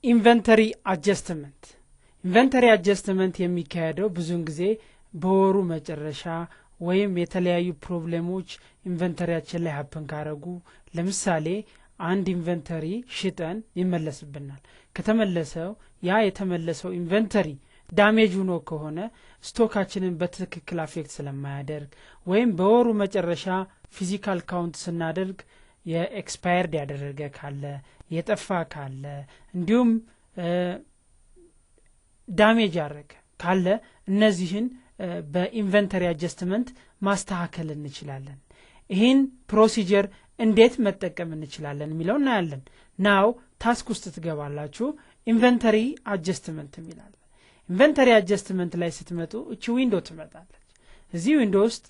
ኢንቨንተሪ አጀስትመንት የሚካሄደው ብዙን ጊዜ በወሩ መጨረሻ ወይም የተለያዩ ፕሮብሌሞች ኢንቨንተሪያችን ላይ ሀፕን ካረጉ ለምሳሌ አንድ ኢንቨንተሪ ሽጠን ይመለስብናል ከተመለሰው ያ የተመለሰው ኢንቨንተሪ ዳሜጅ ሆኖ ከሆነ ስቶካችንን በትክክል አፌክት ስለማያደርግ ወይም በወሩ መጨረሻ ፊዚካል ካውንት ስናደርግ የኤክስፓየርድ ያደረገ ካለ የጠፋ ካለ እንዲሁም ዳሜጅ ያደረገ ካለ እነዚህን በኢንቨንተሪ አጀስትመንት ማስተካከል እንችላለን ይሄን ፕሮሲጀር እንዴት መጠቀም እንችላለን የሚለው እናያለን ናው ታስክ ውስጥ ትገባላችሁ ኢንቨንተሪ አጀስትመንት የሚላል ኢንቨንተሪ አጀስትመንት ላይ ስትመጡ እቺ ዊንዶው ትመጣለች እዚህ ዊንዶው ውስጥ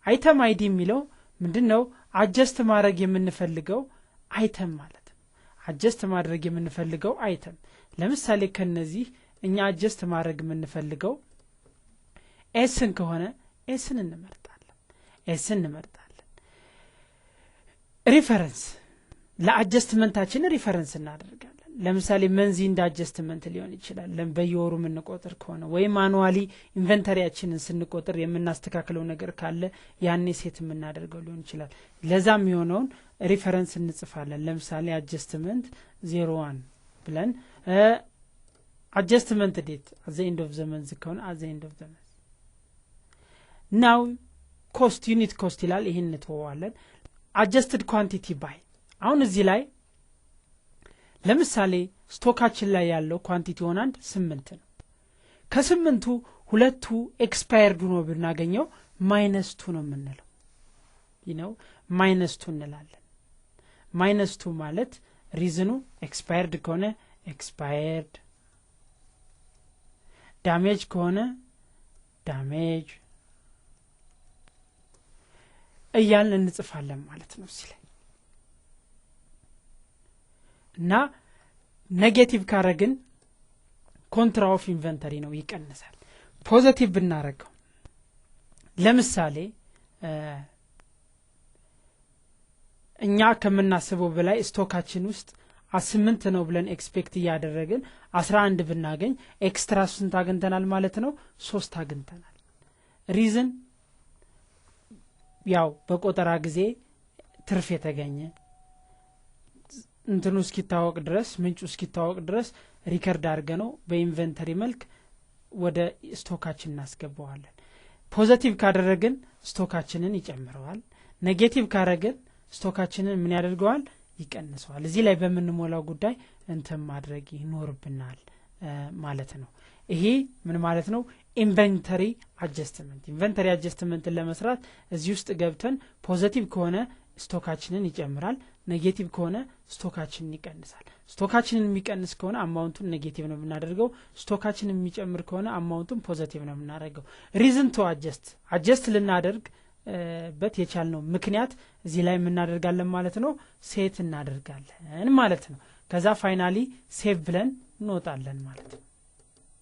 አይተም አይዲ የሚለው ምንድነው አጀስት ማድረግ የምንፈልገው አይተም ማለት ነው አጀስት ማድረግ የምንፈልገው አይተም ለምሳሌ ከነዚህ እኛ አጀስት ማድረግ የምንፈልገው ኤስን ከሆነ ኤስን እንመርጣለን ሪፈረንስ ለአጀስትመንታችን ሪፈረንስ እናደርጋለን ለምሳሌ መንዚ እንደ አጀስትመንት ሊሆን ይችላል ለበየወሩ ምን ቆጥር ከሆነ ወይ ማኑዋሊ ኢንቨንተሪያችንን ስንቆጥር የምናስተካክለው ነገር ካለ ያኔ ሴት የምናደርገው ሊሆን ይችላል ለዛም የሆነውን ሪፈረንስ እንጽፋለን ለምሳሌ አጀስትመንት 01 ብለን adjustment date at the end of the month ከሆነ at the end of the month now cost unit cost ይላል ይሄን ተወዋለን adjusted quantity by አሁን እዚህ ላይ ለምሳሌ ስቶካችን ላይ ያለው ኳንቲቲ ሆናንድ 8 ነው ከ8ቱ ሁለቱ ኤክስፓየርድ ሆኖ ብናገኘው -2 ነው የምንለው -2 እንላለን -2 ማለት ሪዝኑ ኤክስፓየርድ ከሆነ expired damage ከሆነ damage እያልን እንጽፋለን ማለት ነው እዚህ ላይ እና ኔጌቲቭ ካረግን ኮንትራ ኦፍ ኢንቨንተሪ ነው ይቀንሳል ፖዚቲቭ ብናረጋው ለምሳሌ እኛ ከመናስበው በላይ ስቶካችን ውስጥ 8 ነው ብለን ኤክስፔክት ያደረግን 11 ብናገኝ ኤክስትራ ስንት አግንተናል ማለት ነው 3 አግንተናል ሪዝን ያው በቆጠራ ጊዜ ትርፍ የተገኘ እንትኑ እስኪታወቅ ድረስ ምንጩ እስኪታወቅ ድረስ ሪከርድ አድርገነው በኢንቨንተሪ መልክ ወደ ስቶካችን እናስገባዋለን ፖዚቲቭ ካደረግን ስቶካችንን ይጨምረዋል ኔጌቲቭ ካደረግን ስቶካችንን ምን ያደርገዋል ይቀንሰዋል እዚህ ላይ በመንሞላው ጉዳይ እንትን ማድረግ ይኖርብናል ማለት ነው ይሄ ምን ማለት ነው ኢንቨንተሪ አጀስትመንት ለመስራት እዚህ ውስጥ ገብተን ፖዚቲቭ ከሆነ ስቶካችንን ይጨምራል ኔጌቲቭ ከሆነ ስቶካችንን ይቀንሳል ስቶካችንን የሚቀንስ ከሆነ አማውንቱን ኔጌቲቭ ነው የምናደርገው ስቶካችንን የሚጨምር ከሆነ አማውንቱን ፖዚቲቭ ነው የምናደርገው ሪዝን ቱ አጀስት ልናደርግ በት የቻልነው ምክንያት እዚህ ላይ የምናደርጋለን ማለት ነው ሴት እናደርጋለን ማለት ነው ከዛ ፋይናሊ ሴቭ ብለን እንወጣለን ማለት ነው